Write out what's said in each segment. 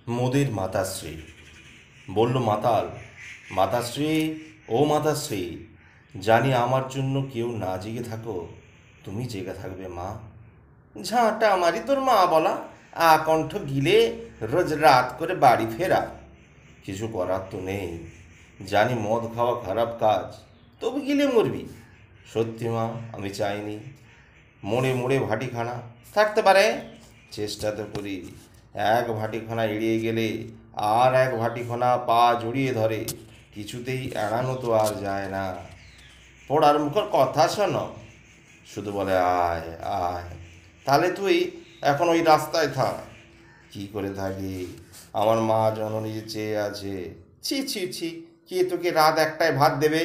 মোদির মাতাশ্রী বলল, মাতাল, মাতাশ্রী, ও মাতাশ্রী, জানি আমার জন্য কেউ না জেগে থাকো, তুমি জেগে থাকবে মা। ঝাঁটা আমারই তোর মা বলা, আকণ্ঠ গিলে রোজ রাত করে বাড়ি ফেরা। কিছু করার তো নেই, জানি মদ খাওয়া খারাপ কাজ, তবু গিলে মরবি। সত্যি মা, আমি চাইনি। মোড়ে মোড়ে ভাটিখানা থাকতে পারে, চেষ্টা তো করি। এক ভাটিখানা এড়িয়ে গেলে আর এক ভাটিখানা পা জড়িয়ে ধরে, কিছুতেই এড়ানো তো আর যায় না। পোড়ার মুখের কথা শোনো, শুধু বলে আয় আয়। তাহলে তুই এখন ওই রাস্তায় থাক। কি করে থাকি? আমার মা জননী যে চেয়ে আছে। ছি ছি ছি, কে তোকে রাত একটায় ভাত দেবে?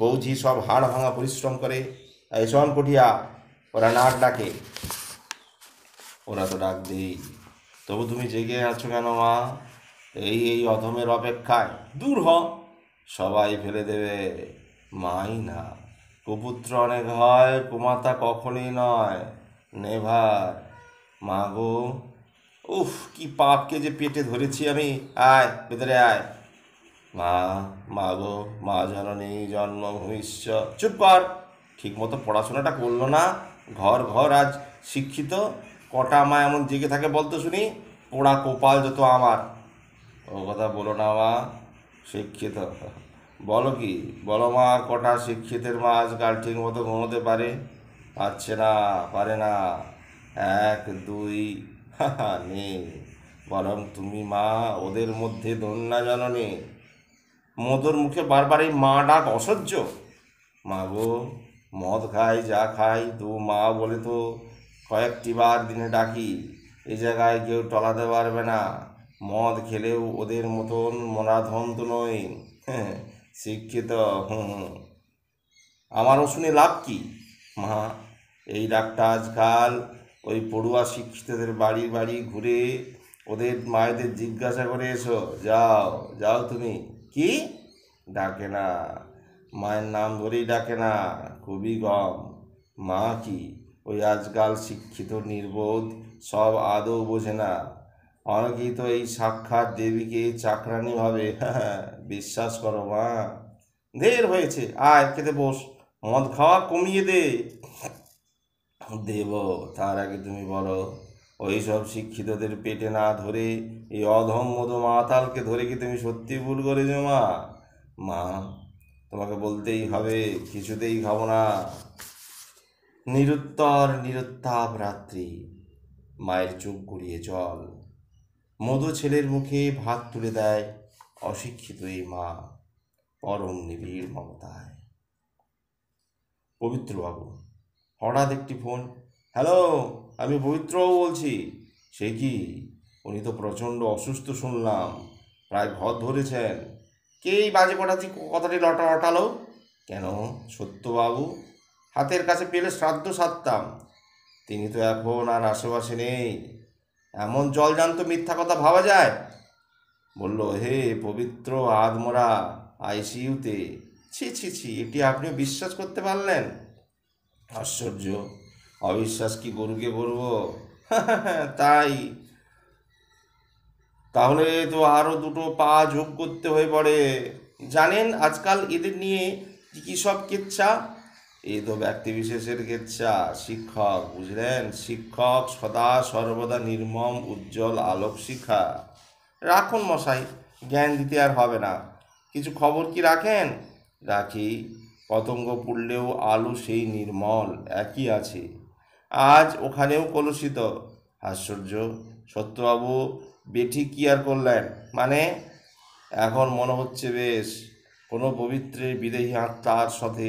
বৌঝি সব হাড় ভাঙা পরিশ্রম করে। এই শোন কঠিয়া, ওরা নাক ডাকে, ওরা তো ডাক দেই, তবু তুমি জেগে আছো কেন মা? এই অধমের অপেক্ষায়? দূর হ, সবাই ফেলে দেবে, মাই না। কুপুত্র অনেক হয়, কুমাতা কখনই নয়। নেভার। মা গো, উফ, কি পাপকে যে পেটে ধরেছি আমি। আয় ভেতরে আয়। মা, মা গো, মা জননী জন্মভূমিষ্য। চুপ কর, ঠিক মতো পড়াশোনাটা করলো না। ঘর ঘর আজ শিক্ষিত, কটা মা এমন জেগে থাকে বলতো শুনি? পোড়া কপাল যত আমার। ও কথা বলো না মা, শিক্ষিত বলো কি? বলো মা, কটা শিক্ষিতের মা আজকাল ঠিক মতো ঘুমোতে পারে? পারছে না, পারে না। এক দুই, নেই। বরং তুমি মা ওদের মধ্যে ধন্যা জননী। মধুর মুখে বারবার এই মা ডাক অসহ্য। মা গো, মদ খাই যা খাই, তবু মা বলে তো কয়েকটি বার দিনে ডাকি। এই জায়গায় কেউ টলাতে পারবে না। মদ খেলেও ওদের মতন মনাধন তো নই। হ্যাঁ, শিক্ষিত। হুম হুম। আমারও শুনে লাভ কি মা? এই ডাকটা আজকাল ওই পড়ুয়া শিক্ষিতদের বাড়ি বাড়ি ঘুরে ওদের মায়েদের জিজ্ঞাসা করে এসো। যাও যাও তুমি। কি ডাকে না? মায়ের নাম ধরেই ডাকে না, খুবই কম। মা কি, ওই আজকাল শিক্ষিত নির্বোধ সব আদৌ বোঝে না। অনেকেই তো এই সাক্ষাৎ দেবীকে চাকরানি ভাবে। বিশ্বাস করো মা। ঢের হয়েছে, আয় খেতে বস। মদ খাওয়া কমিয়ে দে। দেব, তার আগে তুমি বলো, ওই সব শিক্ষিতদের পেটে না ধরে এই অধম মধু মাতালকে ধরে কি তুমি সত্যি ভুল করেছো মা? মা, তোমাকে বলতেই হবে, কিছুতেই খাবো না। নিরুত্তর নিরুত্তাপ রাত্রি, মায়ের চোখ গড়িয়ে জল। মধু ছেলের মুখে ভাত তুলে দেয় অশিক্ষিত এই মা, পরম নিবিড় মমতায়। পবিত্রবাবু, হঠাৎ একটি ফোন। হ্যালো, আমি পবিত্রবাবু বলছি। সে কি, উনি তো প্রচণ্ড অসুস্থ শুনলাম, প্রায় ঘর ধরেছেন। কে এই বাজে কটাচ্ছি কথাটি রটালো? কেন, সত্যবাবু, হাতের কাছে পেলে শ্রাদ্ধ সারতাম। তিনি তো এখন আর আশেপাশে নেই। এমন জলজান্ত মিথ্যা কথা ভাবা যায়? বলল, হে পবিত্র আধমরা, আইসিইউতে। ছি ছি ছি, এটি আপনিও বিশ্বাস করতে পারলেন? আশ্চর্য, অবিশ্বাস কি গরুকে করব? তাই? তাহলে তো আরও দুটো পা যোগ করতে হয়ে পড়ে। জানেন আজকাল এদের নিয়ে কী সব কেচ্ছা? এ তো ব্যক্তিবিশেষের কেচ্ছা। শিক্ষক, বুঝলেন, শিক্ষক সদা সর্বদা নির্মম উজ্জ্বল আলোক শিখা। রাখুন মশাই, জ্ঞান দিতে আর হবে না। কিছু খবর কি রাখেন? রাখি। পতঙ্গ পুড়লেও আলো সেই নির্মল একই আছে। আজ ওখানেও কলুষিত। আশ্চর্য। সত্যবাবু, বেঠি কি আর করলেন? মানে, এখন মনে হচ্ছে বেশ, কোনো পবিত্রের বিদেহী আত্মার সাথে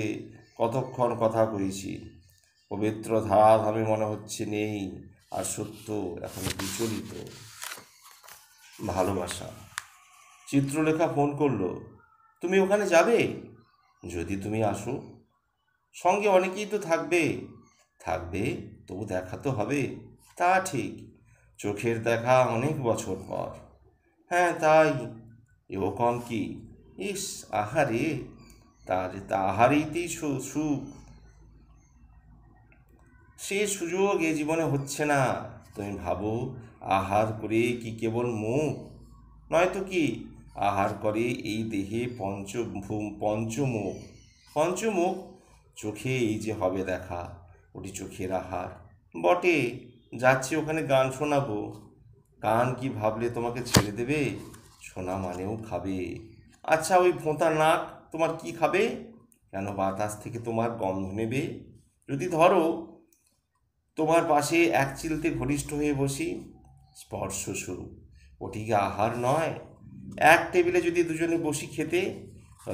কতক্ষণ কথা কইছি। পবিত্র ধারাধামে মনে হচ্ছে নেই, আর সত্য এখন বিচলিত। ভালোবাসা। চিত্রলেখা ফোন করলো। তুমি ওখানে যাবে? যদি তুমি আসো। সঙ্গে অনেকেই তো থাকবে। থাকবে, তবু দেখা তো হবে। তা ঠিক, চোখের দেখা অনেক বছর পর। হ্যাঁ তাই। এও কম কি? ইস, আহারে, তাহারেইতেই সুখ। সে সুযোগ এ জীবনে হচ্ছে না। তুমি ভাবো, আহার করে কি কেবল মুখ? নয়তো কি আহার করে এই দেহে পঞ্চমুখ পঞ্চমুখ চোখে এই যে হবে দেখা, ওটি চোখের আহার বটে। যাচ্ছি ওখানে গান শোনাবো, কান কি ভাবলে তোমাকে ছেড়ে দেবে? শোনা মানেও খাবে। আচ্ছা ওই ভোঁতা নাক তোমার কি খাবে? কেন বাতাস থেকে তোমার গন্ধ নেবে? যদি ধরো তোমার পাশে এক চিলতে ঘনিষ্ঠ হয়ে বসি, স্পর্শ শুরু, ওটি কি আহার নয়? এক টেবিলে যদি দুজনে বসি খেতে,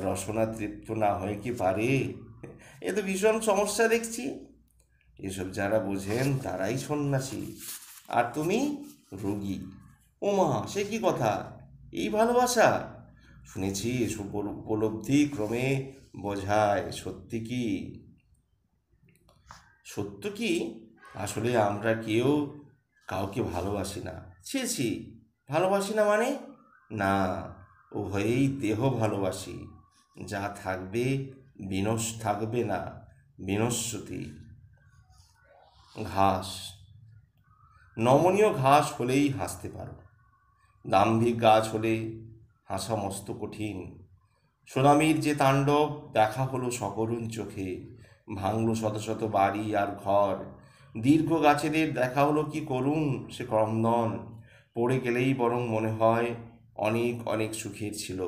রসনা তৃপ্ত না হয়ে কি পারে? এ তো ভীষণ সমস্যা দেখছি। এসব যারা বোঝেন তারাই সন্ন্যাসী, আর তুমি রোগী। ওমা, সে কি কথা! এই ভালোবাসা! শুনেছি এসব উপলব্ধি ক্রমে বোঝায়। সত্যি কি? সত্য কি? আসলে আমরা কেউ কাউকে ভালোবাসি না। ছি ছি, ভালোবাসি না মানে? না, উভয়েই দেহ ভালোবাসি। যা থাকবে থাকবে না, বিনশ্বতী। ঘাস, নমনীয় ঘাস হলেই হাসতে পারো, দাম্ভিক গাছ হলে হাসা মস্ত কঠিন। সুনামির যে তাণ্ডব দেখা হলো সকরুণ চোখে, ভাঙল শত শত বাড়ি আর ঘর। দীর্ঘ গাছেদের দেখা হলো কি করুণ সে ক্রন্দন। পড়ে গেলেই বরং মনে হয় অনেক অনেক সুখের ছিল।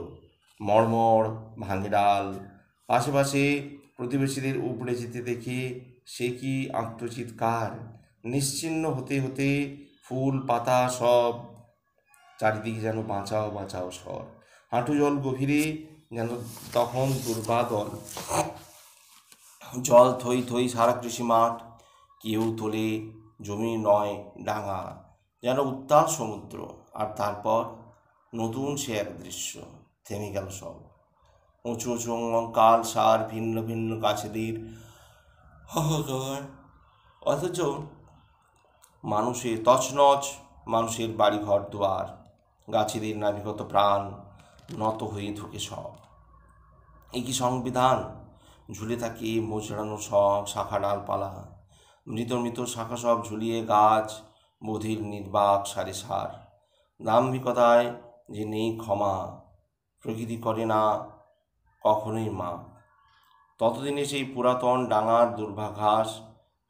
মড়মড় ভাঙে ডাল, পাশে পাশে প্রতিবেশীদের উপড়ে যেতে দেখে সে কি আত্মচিৎকার! নিশ্চিহ্ন হতে হতে ফুল পাতা সব, চারিদিকে যেন বাঁচাও বাঁচাও স্বর। হাঁটু জল গভীরে যেন তখন দুর্বাদল, জল থই থই সারা কৃষি মাঠ। কেউ তোলে জমি নয় ডাঙা, যেন উত্তাল সমুদ্র। আর তারপর নতুন সে এক দৃশ্য, থেমে গেল সব। উঁচু উঁচু কাল সার, ভিন্ন ভিন্ন গাছেদের হাহাকার, অথচ মানুষের তছনছ, মানুষের বাড়িঘর দুয়ার, গাছেদের নাবিগত প্রাণ নত হয়ে ধুকে সব। এ কি সংবিধান! ঝুলে থাকে মোচড়ানো সব শাখা ডালপালা, মৃত মৃত শাখা সব ঝুলিয়ে গাছ, বধির নির্বাক সারে সার। দাম্ভিকতায় যে নেই ক্ষমা, প্রকৃতি করে না কখনোই মা। ততদিনে সেই পুরাতন ডাঙার দুর্ভাঘাস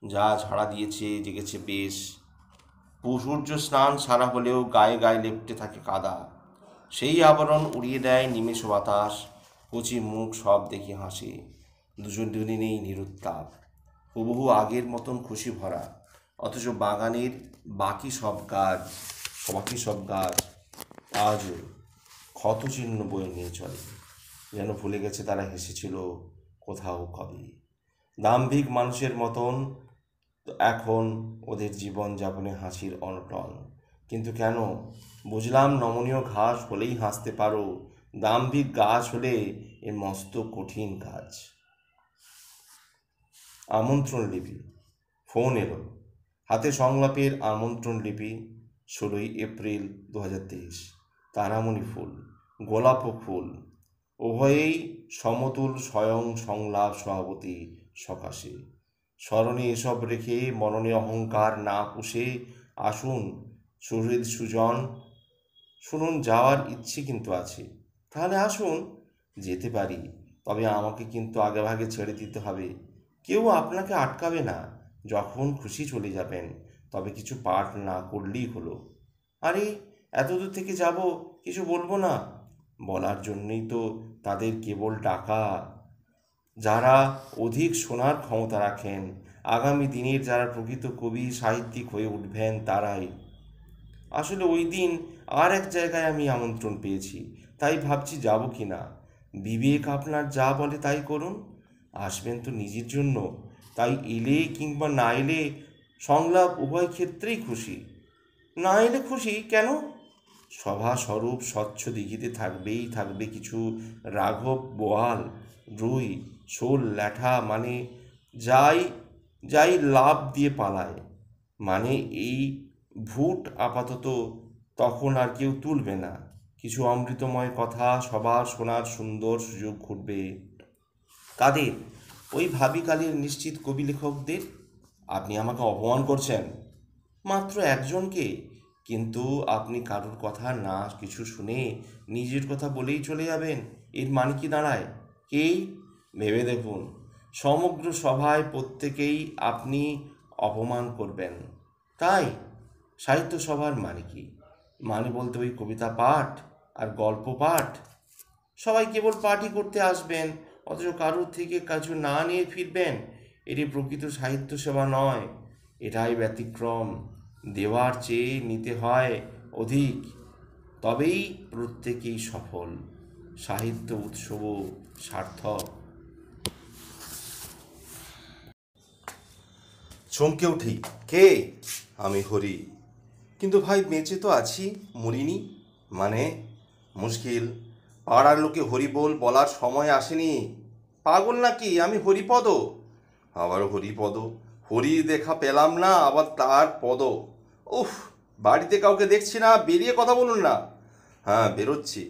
যা ঝাড়া দিয়েছে জেগেছে বেশ। সূর্য স্নান সারা হলেও গায়ে গায়ে লেপ্টে থাকে কাদা। সেই আবরণ উড়িয়ে দেয় নিমেষ বাতাস, কচি মুখ সব দেখি হাসে। দুজনেই নিরুত্তাপ, হুবহু আগের মতন খুশি ভরা। অথচ বাগানের বাকি সব গাছ আজও ক্ষতচিহ্ন বয়ে নিয়ে চলে, যেন ভুলে গেছে তারা হেসেছিল কোথাও কবে। দাম্ভিক মানুষের মতন এখন ওদের জীবনযাপনে হাসির অনটন। কিন্তু কেন? বুঝলাম নমনীয় ঘাস হলেই হাসতে পারো, দাম্ভিক গাছ হলে এ মস্ত কঠিন কাজ। আমন্ত্রণ লিপি। ফোন এলো, হাতে সংলাপের আমন্ত্রণ লিপি। 16ই এপ্রিল 2023। তারামণি ফুল, গোলাপ ফুল, উভয়েই সমতুল স্বয়ং সংলাপ সভাপতি সকাশে। স্মরণে এসব রেখে মননে অহংকার না পুষে আসুন সুহৃদ সুজন। শুনুন, যাওয়ার ইচ্ছে কিন্তু আছে, তাহলে আসুন, যেতে পারি, তবে আমাকে কিন্তু আগেভাগে ছেড়ে দিতে হবে। কেউ আপনাকে আটকাবে না, যখন খুশি চলে যাবেন, তবে কিছু পাঠ না করলেই হলো। আরে, এত দূর থেকে যাব, কিছু বলবো না? বলার জন্যই তো তাদের কেবল ডাকা, যারা অধিক শোনার ক্ষমতা রাখেন। আগামী দিনের যারা প্রকৃত কবি সাহিত্যিক হয়ে উঠবেন তারাই। আসলে ওই দিন আর এক জায়গায় আমি আমন্ত্রণ পেয়েছি, তাই ভাবছি যাব কি না। বিবেক আপনার যা বলে তাই করুন। আসবেন তো নিজের জন্য, তাই এলে কিংবা না এলে সংলাপ উভয় ক্ষেত্রেই খুশি। না এলে খুশি কেন? সভাস্বরূপ স্বচ্ছ দিঘিতে থাকবে কিছু রাঘব বোয়াল, রুই, শোল, ল্যাঠা, মানে যাই যাই লাভ দিয়ে পালায়। মানে এই ভুট আপাতত, তখন আর কেউ তুলবে না। কিছু অমৃতময় কথা সবার শোনার সুন্দর সুযোগ ঘুরবে। কাদের? ওই ভাবিকালের নিশ্চিত কবি লেখকদের। আপনি আমাকে অপমান করছেন। মাত্র একজনকে? কিন্তু আপনি কারোর কথা না কিছু শুনে নিজের কথা বলেই চলে যাবেন, এর মানে কি দাঁড়ায়? কি ভেবে দেখুন, সমগ্র সভায় প্রত্যেকেই আপনি অপমান করবেন। তাই সাহিত্য সভার মানে কি? মানে বলতে ওই কবিতা পাঠ আর গল্প পাঠ? সবাই কেবল পাঠই করতে আসবেন, অথচ কারোর থেকে কিছু না নিয়ে ফিরবেন। এটি প্রকৃত সাহিত্য সেবা নয়, এটাই ব্যতিক্রম। দেওয়ার চেয়ে নিতে হয় অধিক, তবেই প্রত্যেকেই সফল। সাহিত্য উৎসবও সার্থক। চমকে উঠি, কে? আমি হরি। কিন্তু ভাই বেঁচে তো আছি, মরিনি। মানে মুশকিল, পাড়ার লোকে হরিবোল বলার সময় আসেনি। পাগল নাকি আমি? হরিপদ, আবার হরিপদ, হরি দেখা পেলাম না, আবার তার পদ। উফ, বাড়িতে কাউকে দেখছি না, বেরিয়ে কথা বলুন না। হ্যাঁ, বেরোচ্ছি।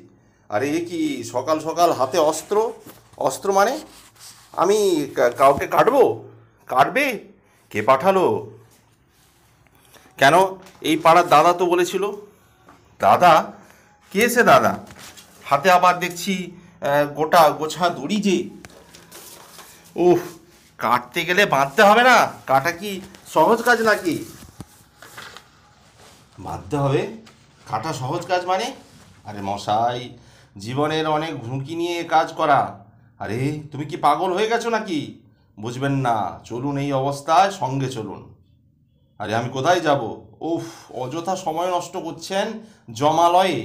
আরে এ কি সকাল সকাল হাতে অস্ত্র? অস্ত্র মানে? আমি কাউকে কাটবো? কাটবে? কে পাঠালো? কেন? এই পাড়ার দাদা তো বলেছিল। দাদা? কে সে দাদা? হাতে আবার দেখছি গোটা গোছা দড়ি যে। উফ, কাটতে গেলে বাঁধতে হবে না? কাটা কি সহজ কাজ নাকি? বাঁধতে হবে? কাটা সহজ কাজ মানে? আরে মশাই, জীবনের অনেক ঝুঁকি নিয়ে কাজ করা। আরে তুমি কি পাগল হয়ে গেছো নাকি? বুঝবেন না, চলুন এই অবস্থায় সঙ্গে চলুন। আরে আমি কোথায় যাব? উফ, অযথা সময় নষ্ট করছেন জমালয়ে।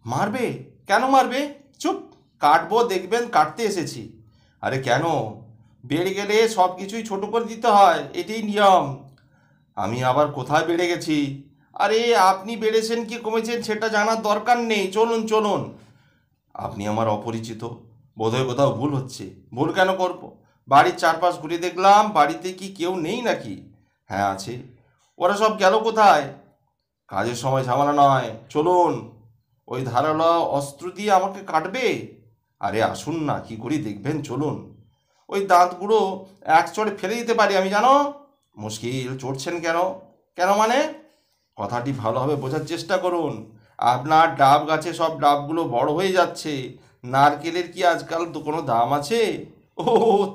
মারবে? কেন মারবে? চুপ, কাটবো দেখবেন, কাটতে এসেছি। আরে কেন? বেড়ে গেলে সব কিছুই ছোট করে দিতে হয়, এটাই নিয়ম। আমি আবার কোথায় বেড়ে গেছি? আরে আপনি বেড়েছেন কি কমেছেন সেটা জানার দরকার নেই, চলুন চলুন। আপনি আমার অপরিচিত, বোধহয় কোথাও ভুল হচ্ছে। ভুল কেন করব? বাড়ির চারপাশ ঘুরে দেখলাম, বাড়িতে কি কেউ নেই নাকি? হ্যাঁ আছে। ওরা সব গেল কোথায়? কাজের সময় ঝামেলা নয়, চলুন। ওই ধারালো অস্ত্র দিয়ে আমাকে কাটবে? আরে আসুন না, কি করি দেখবেন, চলুন। ওই দাঁতগুলো এক চড়ে ফেলে দিতে পারি আমি, জানো। মুশকিল, চড়ছেন কেন? কেন মানে? কথাটি ভালোভাবে বোঝার চেষ্টা করুন। আপনার ডাব গাছে সব ডাবগুলো বড় হয়ে যাচ্ছে। নারকেলের কি আজকাল তো কোনো দাম আছে? ও,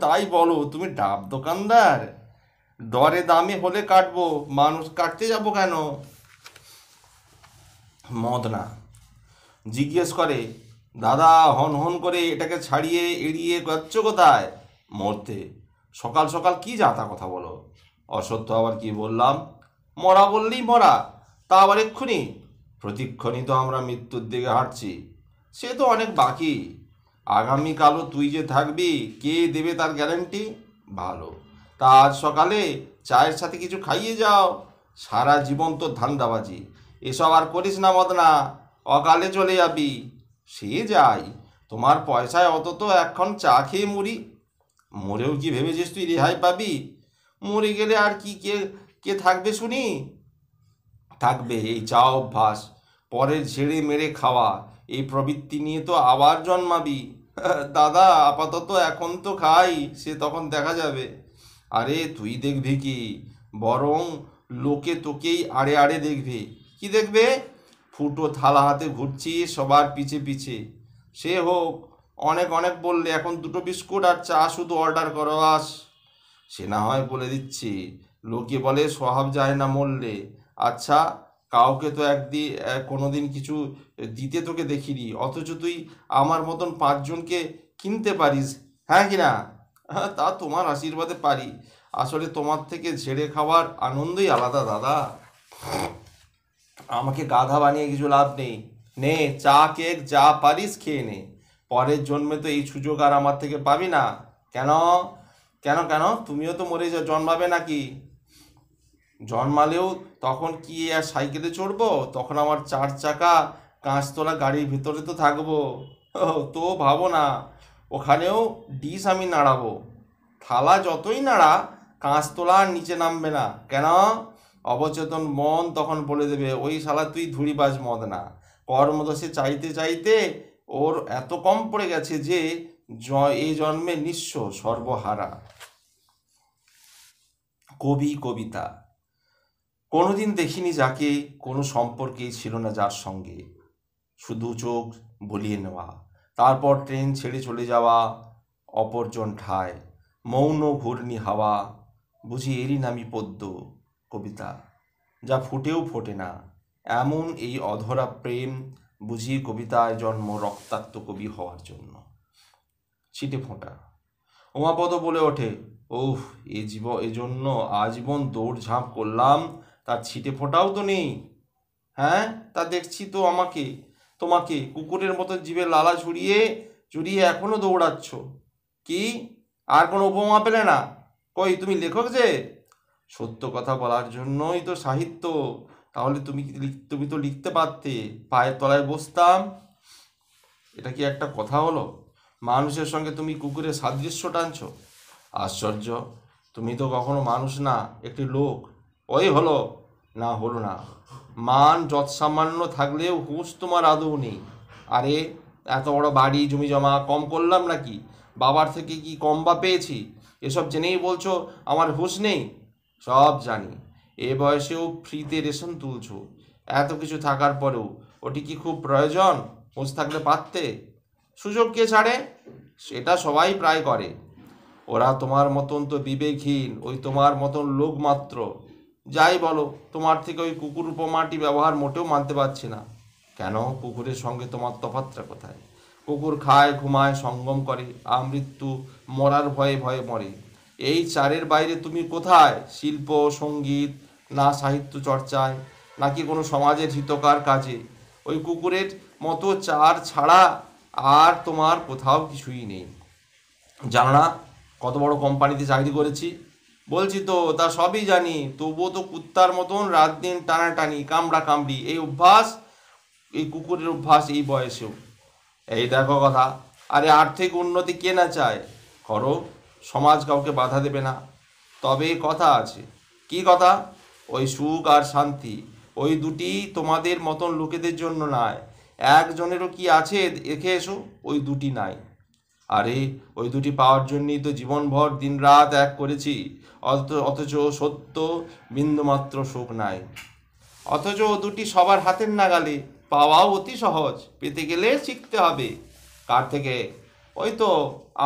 তাই বলো, তুমি ডাব দোকানদার? দরে দামে হলে কাটবো, মানুষ কাটতে যাবো কেন? মদ না। জিজ্ঞেস করে, দাদা হন হন করে এটাকে ছাড়িয়ে এড়িয়ে যাচ্ছ কোথায়? মরতে। সকাল সকাল কি যাতা কথা বলো? অসত্য আবার কি বললাম? মরা বললেই মরা, তা আবার এক্ষুনি? প্রতিক্ষণই তো আমরা মৃত্যুর দিকে হাঁটছি। সে তো অনেক বাকি। আগামীকালও তুই যে থাকবি, কে দেবে তার গ্যারান্টি? ভালো, তা আজ সকালে চায়ের সাথে কিছু খাইয়ে যাও। সারা জীবন তো ধান্দাবাজি, এসব আর করিস না মদনা, অকালে চলে যাবি। সে যাই, তোমার পয়সায় অত তো এখন চা খেয়ে মরি। মরেও কি ভেবেছিস তুই রেহাই পাবি? মরে গেলে আর কি কে কে থাকবে শুনি? থাকবে এই চা অভ্যাস, পরের ঝেড়ে মেরে খাওয়া, এই প্রবৃত্তি নিয়ে তো আবার জন্মাবি। দাদা আপাতত এখন তো খাই, সে তখন দেখা যাবে। আরে তুই দেখবি কি, বরং লোকে তোকেই আড়ে আড়ে দেখবে। কি দেখবে? ফুটো থালা হাতে ঘুরছি সবার পিছে পিছে। সে হোক, অনেক অনেক বললে এখন দুটো বিস্কুট আর চা শুধু অর্ডার করো আস। সে না হয় বলে দিচ্ছি, লোকে বলে স্বভাব যায় না মরলে। আচ্ছা, কাউকে তো একদিন কোনোদিন কিছু দিতে তোকে দেখিনি, অথচ তুই আমার মতন পাঁচজনকে কিনতে পারিস। হ্যাঁ কি না? হ্যাঁ, তা তোমার আশীর্বাদে পারি। আসলে তোমার থেকে ঝেড়ে খাওয়ার আনন্দই আলাদা দাদা। আমাকে গাধা বানিয়ে কিছু লাভ নেই। নে, চা কেক যা পারিস খেয়ে নে। পরের জন্মে তো এই সুযোগ আর আমার থেকে পাবি না। কেন? কেন কেন? তুমিও তো মরে জন্মাবে নাকি? জন্মালেও তখন কি আর সাইকেলে চড়বো? তখন আমার চার চাকা কাঁচতলা গাড়ির ভিতরে তো থাকবো। তো ভাবো না, ওখানেও ডিশ আমি নাড়াবো। থালা যতই নাড়া, কাঁচতলা আর নিচে নামবে না। কেন? অবচেতন মন তখন বলে দেবে, ওই শালা তুই ধুড়িবাজ মদ না। কর্মদোষে চাইতে চাইতে ওর এত কম পড়ে গেছে যে এই জন্মে নিঃস্ব সর্বহারা। কবি কবিতা। কোনোদিন দেখিনি যাকে, কোনো সম্পর্কেই ছিল না যার সঙ্গে, শুধু চোখ বলিয়ে নেওয়া, তারপর ট্রেন ছেড়ে চলে যাওয়া অপরজন ঠায়, মৌন ঘূর্ণি হাওয়া, বুঝি এরই নামই পদ্য, কবিতা, যা ফুটেও ফোটে না। এমন এই অধরা প্রেম বুঝি কবিতায় জন্ম রক্তাক্ত কবি হওয়ার জন্য। ছিটে ফোঁটা। উমাপদ বলে ওঠে, ওহ, এজন্য আজীবন দৌড়ঝাঁপ করলাম, তার ছিটে ফোঁটাও তো নেই। হ্যাঁ, তা দেখছি তো তোমাকে কুকুরের মতো জিভে লালা ঝুরিয়ে ঝুরিয়ে এখনো দৌড়াচ্ছ। কি, আর কোনো উপমা পেলে না? কই, তুমি লেখক যে? সত্য কথা বলার জন্যই তো সাহিত্য। তাহলে তুমি তো লিখতে পারতে, পায়ের তলায় বসতাম। এটা কি একটা কথা হলো? মানুষের সঙ্গে তুমি কুকুরের সাদৃশ্য টানছো? আশ্চর্য, তুমি তো কখনো মানুষ না, একটি লোক। ওই হলো না। মান যৎসামান্য থাকলেও হুঁশ তোমার আদৌ নেই। আরে, এত বড় বাড়ি জমি জমা কম করলাম নাকি? বাবার থেকে কি কম বা পেয়েছি? এসব জেনেই বলছো আমার হুঁশ নেই? সব জানি, এ বয়সেও ফ্রিতে রেশন তুলছো। এত কিছু থাকার পরেও ওটি কি খুব প্রয়োজন? হুঁশ থাকলে পারতে। সুযোগ কে ছাড়ে? সেটা সবাই প্রায় করে। ওরা তোমার মতন তো বিবেকহীন, ওই তোমার মতন লোক মাত্র। যাই বলো, তোমার থেকে ওই কুকুর উপমাটি ব্যবহার মোটেও মানতে পারছি না। কেন, কুকুরের সঙ্গে তোমার তফাৎটা কোথায়? কুকুর খায়, ঘুমায়, সঙ্গম করে, আমৃত্যু মরার ভয়ে ভয়ে মরে। এই চারের বাইরে তুমি কোথায়? শিল্প, সঙ্গীত, না সাহিত্য চর্চায়, নাকি কোনো সমাজের হিতকার কাজে? ওই কুকুরের মতো চার ছাড়া আর তোমার কোথাও কিছুই নেই। জানো না কত বড় কোম্পানিতে চাকরি করেছি? বলছি তো, তা সবই জানি, তবুও তো কুত্তার মতন রাত দিন টানাটানি, কামড়া কামড়ি, এই অভ্যাস, এই কুকুরের অভ্যাস এই বয়সেও। এই দেখো কথা। আরে, আর্থিক উন্নতি কে না চায়? করো, সমাজ কাউকে বাধা দেবে না। তবে কথা আছে। কি কথা? ওই সুখ আর শান্তি, ওই দুটি তোমাদের মতন লোকেদের জন্য নয়। একজনেরও কি আছে দেখে এসো, ওই দুটি নাই। আরে, ওই দুটি পাওয়ার জন্যই তো জীবনভর দিনরাত এক করেছি। অথচ সত্য বিন্দুমাত্র সুখ নাই। অথচ ও দুটি সবার হাতের নাগালে, পাওয়াও অতি সহজ। পেতে গেলে শিখতে হবে। কার থেকে? ওই তো,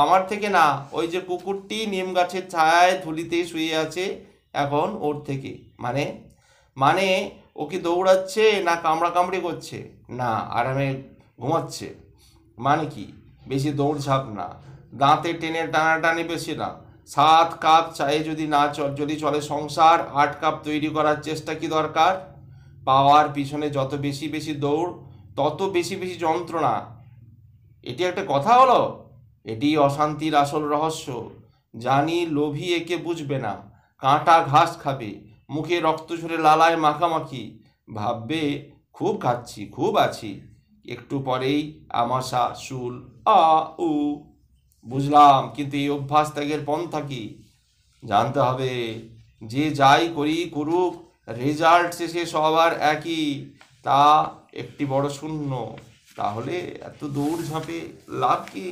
আমার থেকে না, ওই যে কুকুরটি নিম গাছের ছায়ায় ধুলিতে শুয়ে আছে, এখন ওর থেকে। মানে মানে ও কি দৌড়াচ্ছে, না কামড়া কামড়ি করছে, না আরামে ঘুমাচ্ছে? মানে কি, বেশি দৌড়ঝাঁপ না, দাঁতে টেনে টানাটানি বেশি না। 7 কাপ চায়ে যদি চলে সংসার, 8 কাপ তৈরি করার চেষ্টা কি দরকার? পাওয়ার পিছনে যত বেশি বেশি দৌড়, তত বেশি বেশি যন্ত্রণা। এটি একটা কথা হলো? এটি অশান্তির আসল রহস্য। জানি লোভী একে বুঝবে না, কাঁটা ঘাস খাবে, মুখে রক্ত ঝরে লালায় মাখামাখি, ভাববে খুব খাচ্ছি, খুব আছি, একটু পরেই আমাশা, শুল, আ উ। বুঝলাম, কিন্তু এই অভ্যাস ত্যাগের পন্থা কি? জানতে হবে। যে যাই করুক, রেজাল্ট শেষে সবার একই, তা একটি বড় শূন্য। তাহলে এত দৌড়ঝাঁপে লাভ কি?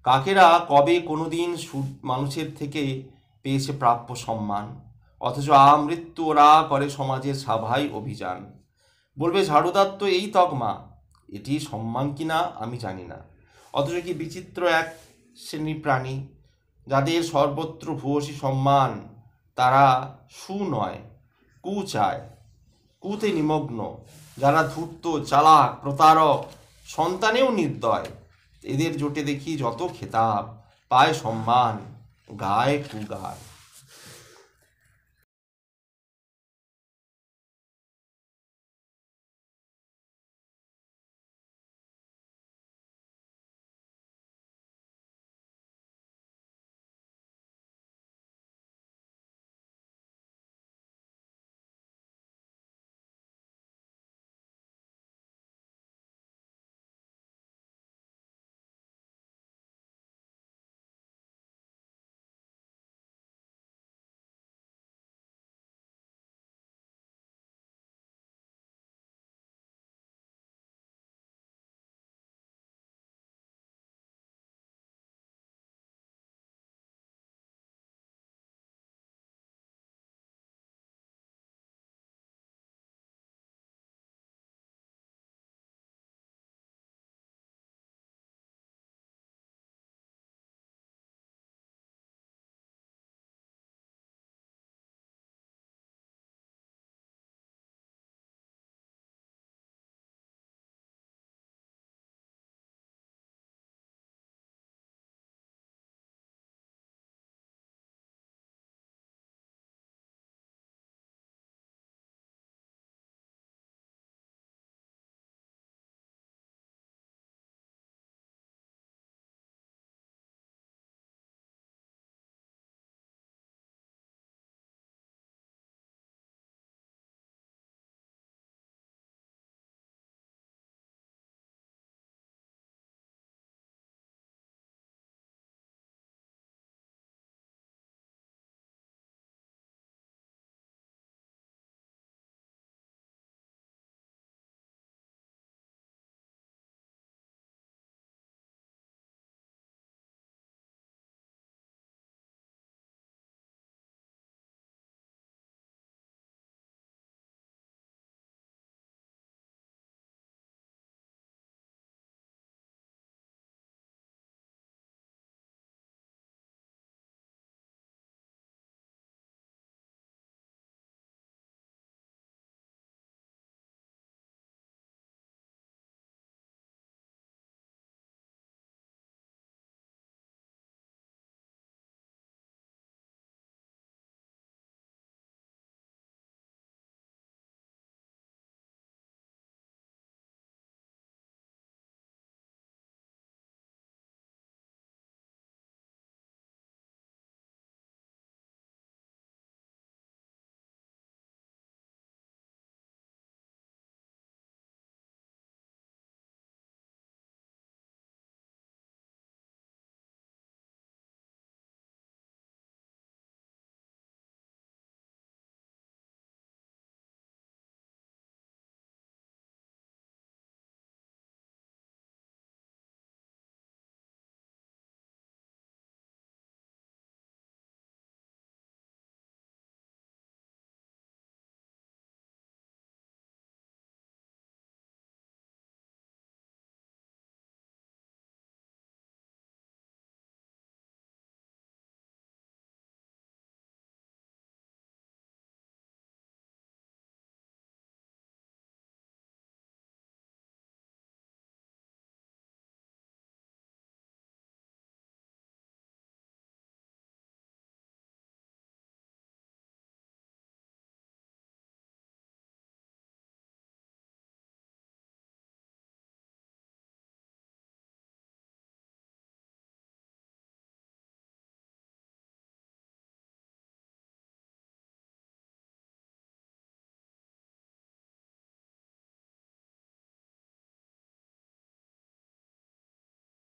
কাকেরা কবে কোনোদিন মানুষের থেকে পেয়েছে প্রাপ্য সম্মান? অথচ আমৃত্যু ওরা করে সমাজের সাভাই অভিযান। বলবে ঝাড়ুদার তো এই তকমা। এটি সম্মান কিনা আমি জানি না। অথচ কি বিচিত্র এক শ্রেণী প্রাণী, যাদের সর্বত্র ভূয়সী সম্মান। তারা সু নয়, কু চায়, কুতে নিমগ্ন, যারা ধূর্ত, চালাক, প্রতারক, সন্তানেও নির্দয়। এদের জোটে দেখি যত খেতাব, পায় সম্মান, গায়ে কুগার।